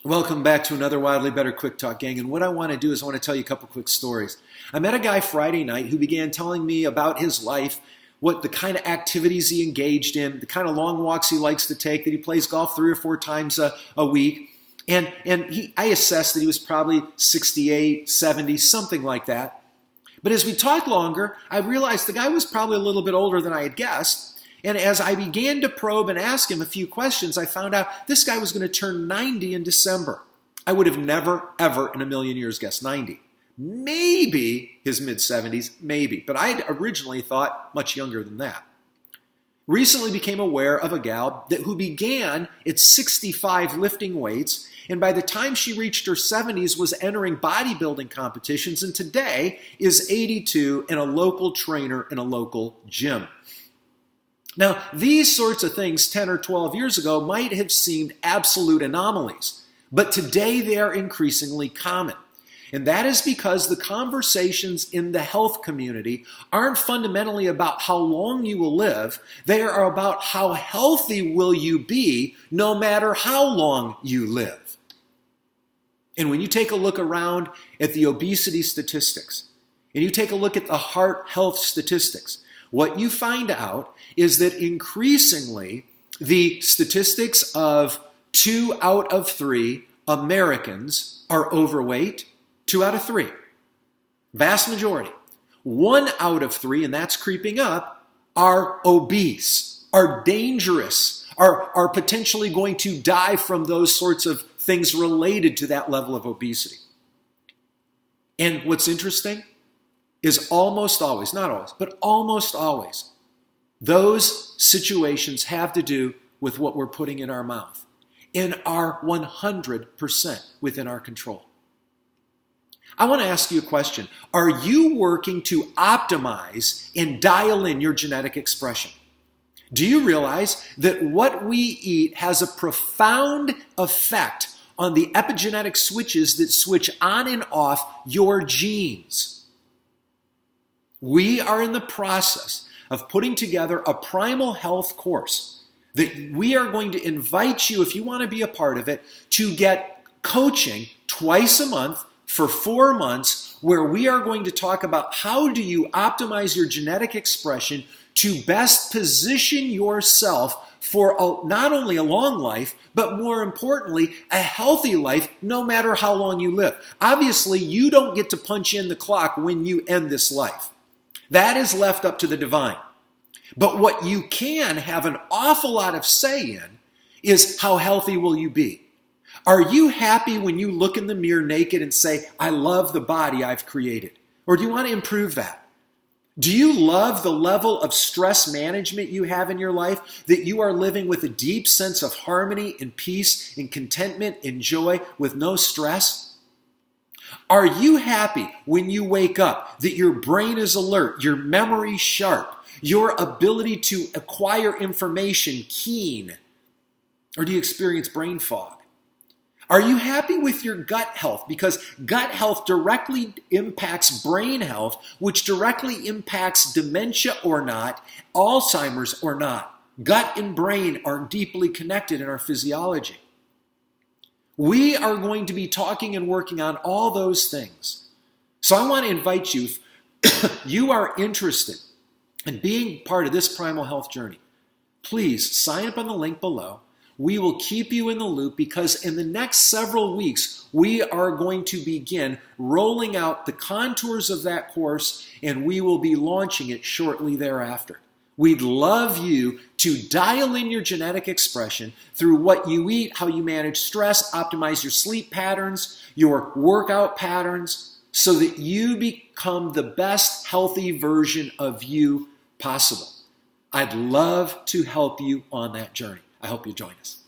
Welcome back to another Wildly Better Quick Talk, gang. And what I want to do is I want to tell you a couple quick stories. I met a guy Friday night who began telling me about his life, what the kind of activities he engaged in, the kind of long walks he likes to take, that he plays golf 3 or 4 times a week. And I assessed that he was probably 68, 70, something like that. But as we talked longer, I realized the guy was probably a little bit older than I had guessed. And as I began to probe and ask him a few questions, I found out this guy was going to turn 90 in December. I would have never, ever in a million years guessed 90. Maybe his mid-70s, maybe. But I had originally thought much younger than that. Recently became aware of a gal who began at 65 lifting weights, and by the time she reached her 70s was entering bodybuilding competitions, and today is 82 and a local trainer in a local gym. Now, these sorts of things 10 or 12 years ago might have seemed absolute anomalies, but today they are increasingly common. And that is because the conversations in the health community aren't fundamentally about how long you will live. They are about how healthy will you be no matter how long you live. And when you take a look around at the obesity statistics, and you take a look at the heart health statistics, what you find out is that increasingly the statistics of 2 out of 3 Americans are overweight. 2 out of 3. Vast majority. 1 out of 3, and that's creeping up, are obese, are dangerous, are potentially going to die from those sorts of things related to that level of obesity. And what's interesting is almost always, not always, but almost always, those situations have to do with what we're putting in our mouth and are 100% within our control. I want to ask you a question. Are you working to optimize and dial in your genetic expression? Do you realize that what we eat has a profound effect on the epigenetic switches that switch on and off your genes? We are in the process of putting together a Primal Health course that we are going to invite you, if you want to be a part of it, to get coaching twice a month for 4 months, where we are going to talk about how do you optimize your genetic expression to best position yourself for not only a long life, but more importantly, a healthy life no matter how long you live. Obviously, you don't get to punch in the clock when you end this life. That is left up to the divine. But what you can have an awful lot of say in is how healthy will you be? Are you happy when you look in the mirror naked and say, I love the body I've created? Or do you want to improve that? Do you love the level of stress management you have in your life, that you are living with a deep sense of harmony and peace and contentment and joy with no stress? Are you happy when you wake up that your brain is alert, your memory sharp, your ability to acquire information keen? Or do you experience brain fog? Are you happy with your gut health? Because gut health directly impacts brain health, which directly impacts dementia or not, Alzheimer's or not. Gut and brain are deeply connected in our physiology. We are going to be talking and working on all those things. So I want to invite you, if you are interested in being part of this Primal Health journey, please sign up on the link below. We will keep you in the loop, because in the next several weeks, we are going to begin rolling out the contours of that course, and we will be launching it shortly thereafter. We'd love you to dial in your genetic expression through what you eat, how you manage stress, optimize your sleep patterns, your workout patterns, so that you become the best healthy version of you possible. I'd love to help you on that journey. I hope you join us.